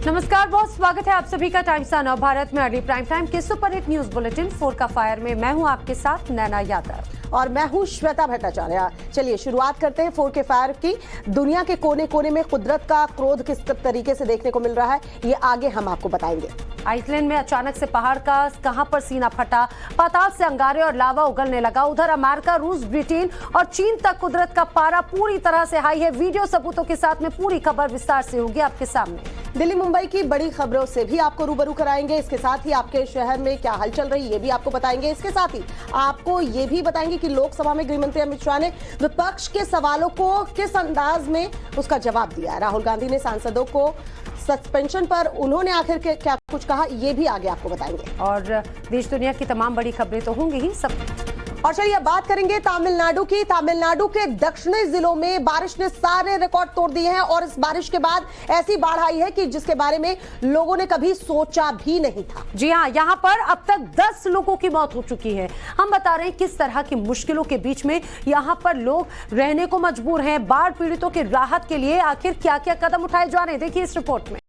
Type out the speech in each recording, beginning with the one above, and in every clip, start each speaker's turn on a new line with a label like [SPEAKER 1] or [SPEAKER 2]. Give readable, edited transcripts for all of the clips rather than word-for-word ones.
[SPEAKER 1] नमस्कार, बहुत स्वागत है आप सभी का टाइम्स नव भारत में अर्ली प्राइम टाइम के सुपर हिट न्यूज बुलेटिन 4 का फायर में मैं हूं आपके साथ नैना यादव
[SPEAKER 2] और मैं हूं श्वेता भट्टाचार्य। चलिए शुरुआत करते हैं 4 के फायर की। दुनिया के कोने कोने में कुदरत का क्रोध किस तरीके से देखने को मिल रहा है, ये आगे हम आपको बताएंगे।
[SPEAKER 1] आइसलैंड में अचानक से पहाड़ का कहां पर सीना फटा, पाताल से अंगारे और लावा उगलने लगा। उधर अमेरिका, रूस, ब्रिटेन और चीन तक कुदरत का पारा पूरी तरह से हाई है। वीडियो सबूतों के साथ में पूरी खबर विस्तार से होगी आपके सामने।
[SPEAKER 2] दिल्ली मुंबई की बड़ी खबरों से भी आपको रूबरू कराएंगे। इसके साथ ही आपके शहर में क्या हलचल रही ये भी आपको बताएंगे। इसके साथ ही आपको ये भी बताएंगे कि लोकसभा में गृहमंत्री अमित शाह ने विपक्ष के सवालों को किस अंदाज में उसका जवाब दिया। राहुल गांधी ने सांसदों को सस्पेंशन पर उन्होंने आखिर क्या कुछ कहा, ये भी आगे आपको बताएंगे।
[SPEAKER 1] और देश दुनिया की तमाम बड़ी खबरें तो होंगी ही सब।
[SPEAKER 2] और चलिए बात करेंगे तमिलनाडु की। तमिलनाडु के दक्षिणी जिलों में बारिश ने सारे रिकॉर्ड तोड़ दिए हैं और इस बारिश के बाद ऐसी बाढ़ आई है कि जिसके बारे में लोगों ने कभी सोचा भी नहीं था।
[SPEAKER 1] जी हां, यहां पर अब तक 10 लोगों की मौत हो चुकी है। हम बता रहे हैं किस तरह की मुश्किलों के बीच में यहां पर लोग रहने को मजबूर हैं। बाढ़ पीड़ितों की राहत के लिए आखिर क्या क्या कदम उठाए जा रहे हैं, देखिए इस रिपोर्ट में।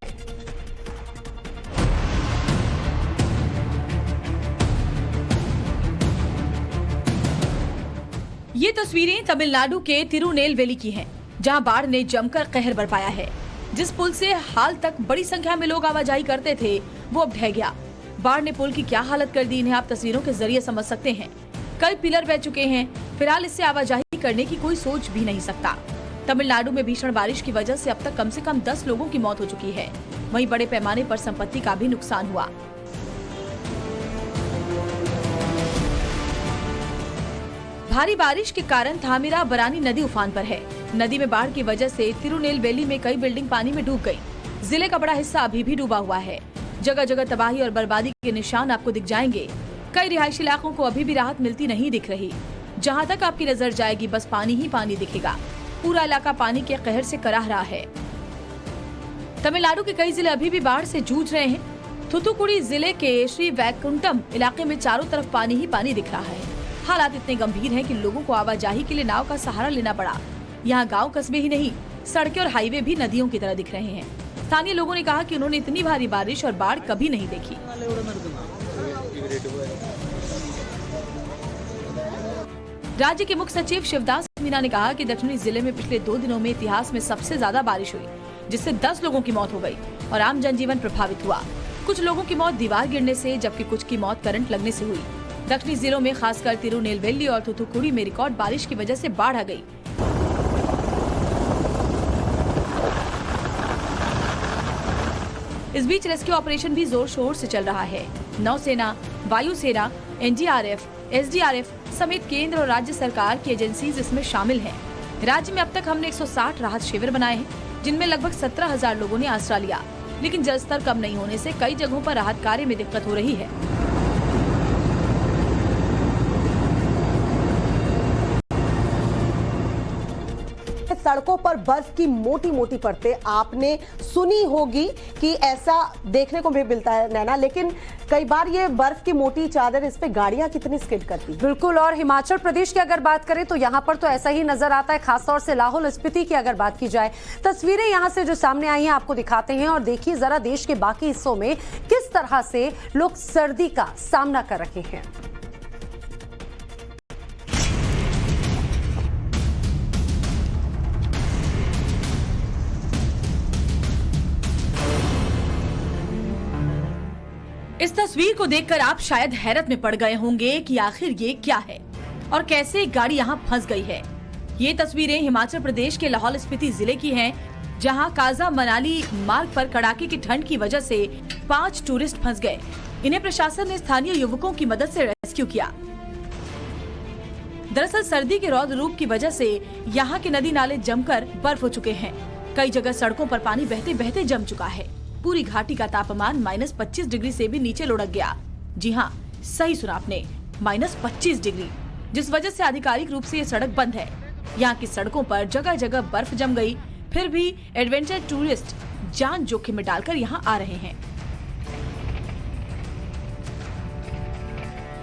[SPEAKER 3] ये तस्वीरें तमिलनाडु के तिरुनेलवेली की हैं, जहां बाढ़ ने जमकर कहर बरपाया है। जिस पुल से हाल तक बड़ी संख्या में लोग आवाजाही करते थे, वो अब ढह गया। बाढ़ ने पुल की क्या हालत कर दी, इन्हें आप तस्वीरों के जरिए समझ सकते हैं। कई पिलर बह चुके हैं। फिलहाल इससे आवाजाही करने की कोई सोच भी नहीं सकता। तमिलनाडु में भीषण बारिश की वजह से अब तक कम से कम 10 लोगों की मौत हो चुकी है। वहीं बड़े पैमाने पर संपत्ति का भी नुकसान हुआ। भारी बारिश के कारण थामिराबरानी नदी उफान पर है। नदी में बाढ़ की वजह से तिरुनेलवेली में कई बिल्डिंग पानी में डूब गई। जिले का बड़ा हिस्सा अभी भी डूबा हुआ है। जगह जगह तबाही और बर्बादी के निशान आपको दिख जाएंगे। कई रिहायशी इलाकों को अभी भी राहत मिलती नहीं दिख रही। जहां तक आपकी नजर जाएगी बस पानी ही पानी दिखेगा। पूरा इलाका पानी के कहर से कराह रहा है। तमिलनाडु के कई जिले अभी भी बाढ़ से जूझ रहे हैं। थूथुकुडी जिले के श्री वैकुंठम इलाके में चारों तरफ पानी ही पानी दिख रहा है। हालात इतने गंभीर हैं कि लोगों को आवाजाही के लिए नाव का सहारा लेना पड़ा। यहाँ गांव कस्बे ही नहीं, सड़कें और हाईवे भी नदियों की तरह दिख रहे हैं। स्थानीय लोगों ने कहा कि उन्होंने इतनी भारी बारिश और बाढ़ कभी नहीं देखी। राज्य के मुख्य सचिव शिवदास मीना ने कहा कि दक्षिणी जिले में पिछले 2 दिनों में इतिहास में सबसे ज्यादा बारिश हुई, जिससे 10 लोगों की मौत हो गई और आम जनजीवन प्रभावित हुआ। कुछ लोगों की मौत दीवार गिरने से, जबकि कुछ की मौत करंट लगने से हुई। दक्षिणी जिलों में खासकर तिरुनेलवेली और थूथुकुडी में रिकॉर्ड बारिश की वजह से बाढ़ आ गई। इस बीच रेस्क्यू ऑपरेशन भी जोर शोर से चल रहा है। नौसेना, वायुसेना, एनडीआरएफ, एसडीआरएफ समेत केंद्र और राज्य सरकार की एजेंसीज इसमें शामिल हैं। राज्य में अब तक हमने 160 राहत शिविर बनाए हैं, जिनमें लगभग 17,000 लोगों ने आश्रय लिया। लेकिन जलस्तर कम नहीं होने से कई जगहों पर राहत कार्य में दिक्कत हो रही है।
[SPEAKER 2] सड़कों पर बर्फ की मोटी मोटी परतें आपने सुनी होगी कि ऐसा देखने को भी मिलता है नैना, लेकिन कई बार ये बर्फ की मोटी चादर, इस पे गाड़ियां कितनी स्किड करती हैं।
[SPEAKER 1] बिल्कुल, और हिमाचल प्रदेश की अगर बात करें तो यहाँ पर तो ऐसा ही नजर आता है। खासतौर से लाहौल स्पीति की अगर बात की जाए, तस्वीरें यहाँ से जो सामने आई हैं आपको दिखाते हैं और देखिए जरा देश के बाकी हिस्सों में किस तरह से लोग सर्दी का सामना कर रहे हैं।
[SPEAKER 3] इस तस्वीर को देखकर आप शायद हैरत में पड़ गए होंगे कि आखिर ये क्या है और कैसे एक गाड़ी यहाँ फंस गई है। ये तस्वीरें हिमाचल प्रदेश के लाहौल स्पीति जिले की हैं, जहाँ काजा मनाली मार्ग पर कड़ाके की ठंड की वजह से 5 टूरिस्ट फंस गए। इन्हें प्रशासन ने स्थानीय युवकों की मदद से रेस्क्यू किया। दरअसल सर्दी के रौद्र रूप की वजह से यहाँ के नदी नाले जमकर बर्फ हो चुके हैं। कई जगह सड़कों पर पानी बहते बहते जम चुका है। पूरी घाटी का तापमान -25 डिग्री से भी नीचे लुढ़क गया। जी हाँ, सही सुना आपने, -25 डिग्री, जिस वजह से आधिकारिक रूप से ये सड़क बंद है। यहाँ की सड़कों पर जगह जगह बर्फ जम गई, फिर भी एडवेंचर टूरिस्ट जान जोखिम में डालकर यहाँ आ रहे हैं।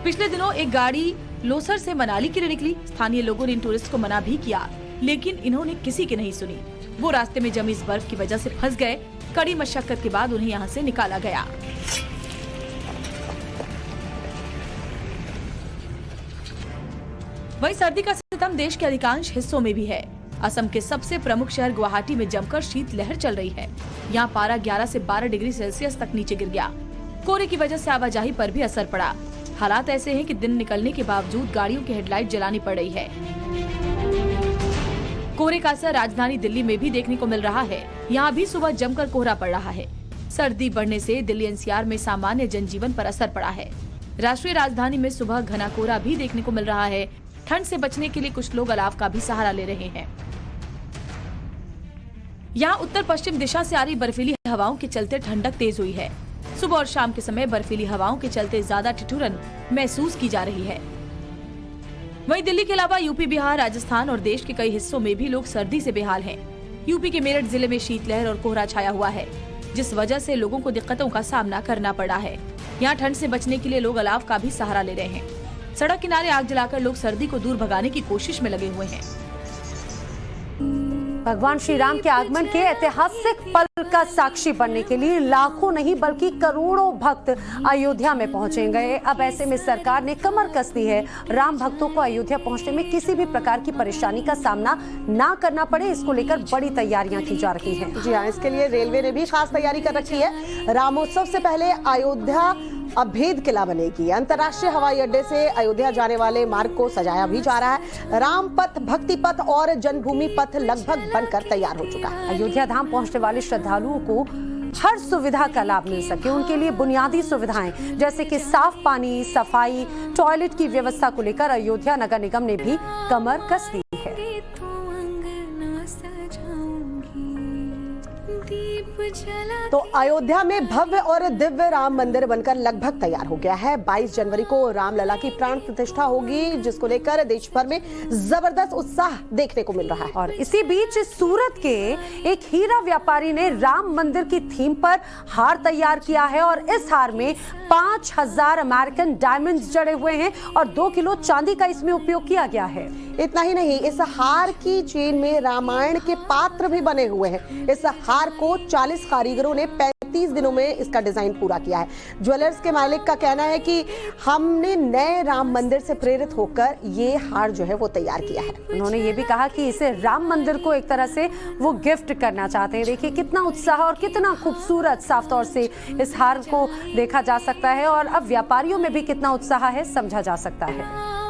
[SPEAKER 3] पिछले दिनों एक गाड़ी लोसर से मनाली के लिए निकली। स्थानीय लोगों ने इन टूरिस्ट को मना भी किया, लेकिन इन्होंने किसी की नहीं सुनी। वो रास्ते में जमी इस बर्फ की वजह से फंस गए। कड़ी मशक्कत के बाद उन्हें यहाँ से निकाला गया। वहीं सर्दी का सितम देश के अधिकांश हिस्सों में भी है। असम के सबसे प्रमुख शहर गुवाहाटी में जमकर शीतलहर चल रही है। यहाँ पारा 11 से 12 डिग्री सेल्सियस तक नीचे गिर गया। कोहरे की वजह से आवाजाही पर भी असर पड़ा। हालात ऐसे हैं कि दिन निकलने के बावजूद गाड़ियों की हेडलाइट जलानी पड़ रही है। कोहरे का असर राजधानी दिल्ली में भी देखने को मिल रहा है। यहाँ भी सुबह जमकर कोहरा पड़ रहा है। सर्दी बढ़ने से दिल्ली एनसीआर में सामान्य जनजीवन पर असर पड़ा है। राष्ट्रीय राजधानी में सुबह घना कोहरा भी देखने को मिल रहा है। ठंड से बचने के लिए कुछ लोग अलाव का भी सहारा ले रहे हैं। यहाँ उत्तर पश्चिम दिशा से आ रही बर्फीली हवाओं के चलते ठंडक तेज हुई है। सुबह और शाम के समय बर्फीली हवाओं के चलते ज्यादा ठिठुरन महसूस की जा रही है। वहीं दिल्ली के अलावा यूपी, बिहार, राजस्थान और देश के कई हिस्सों में भी लोग सर्दी से बेहाल हैं। यूपी के मेरठ जिले में शीतलहर और कोहरा छाया हुआ है, जिस वजह से लोगों को दिक्कतों का सामना करना पड़ा है। यहाँ ठंड से बचने के लिए लोग अलाव का भी सहारा ले रहे हैं। सड़क किनारे आग जलाकर लोग सर्दी को दूर भगाने की कोशिश में लगे हुए हैं।
[SPEAKER 1] भगवान श्री राम के आगमन के ऐतिहासिक पल का साक्षी बनने के लिए लाखों नहीं बल्कि करोड़ों भक्त अयोध्या में पहुंचेंगे। अब ऐसे में सरकार ने कमर कस दी है। राम भक्तों को अयोध्या पहुंचने में किसी भी प्रकार की परेशानी का सामना ना करना पड़े, इसको लेकर बड़ी तैयारियां की जा रही हैं।
[SPEAKER 2] जी हाँ, इसके लिए रेलवे ने भी खास तैयारी कर रखी है। रामोत्सव से पहले अयोध्या अभेद किला बनेगी। अंतर्राष्ट्रीय हवाई अड्डे से अयोध्या जाने वाले मार्ग को सजाया भी जा रहा है। राम पथ, भक्ति पथ और जन्मभूमि पथ लगभग बनकर तैयार हो चुका है।
[SPEAKER 1] अयोध्या धाम पहुंचने वाले श्रद्धालुओं को हर सुविधा का लाभ मिल सके, उनके लिए बुनियादी सुविधाएं जैसे कि साफ पानी, सफाई, टॉयलेट की व्यवस्था को लेकर अयोध्या नगर निगम ने भी कमर कस दी है।
[SPEAKER 2] तो अयोध्या में भव्य और दिव्य राम मंदिर बनकर लगभग तैयार हो गया है। 22 जनवरी को रामलला की प्राण प्रतिष्ठा होगी, जिसको लेकर देश भर में जबरदस्त उत्साह देखने को मिल रहा है।
[SPEAKER 1] और इसी बीच सूरत के एक हीरा व्यापारी ने राम मंदिर की थीम पर हार तैयार किया है और इस हार में 5000 अमेरिकन डायमंड्स जड़े हुए हैं और 2 किलो चांदी का इसमें उपयोग किया गया है।
[SPEAKER 2] इतना ही नहीं, इस हार की चेन में रामायण के पात्र भी बने हुए हैं। इस हार को 40 कारीगरों ने 35 दिनों में इसका डिजाइन पूरा किया है। ज्वेलर्स के मालिक का कहना है कि हमने नए राम मंदिर से प्रेरित होकर ये हार जो है वो तैयार किया है।
[SPEAKER 1] उन्होंने ये भी कहा कि इसे राम मंदिर को एक तरह से वो गिफ्ट करना चाहते हैं। देखिए कितना उत्साह और कितना खूबसूरत साफ तौर से इस हार को देखा जा सकता है और अब व्यापारियों में भी कितना उत्साह है समझा जा सकता है।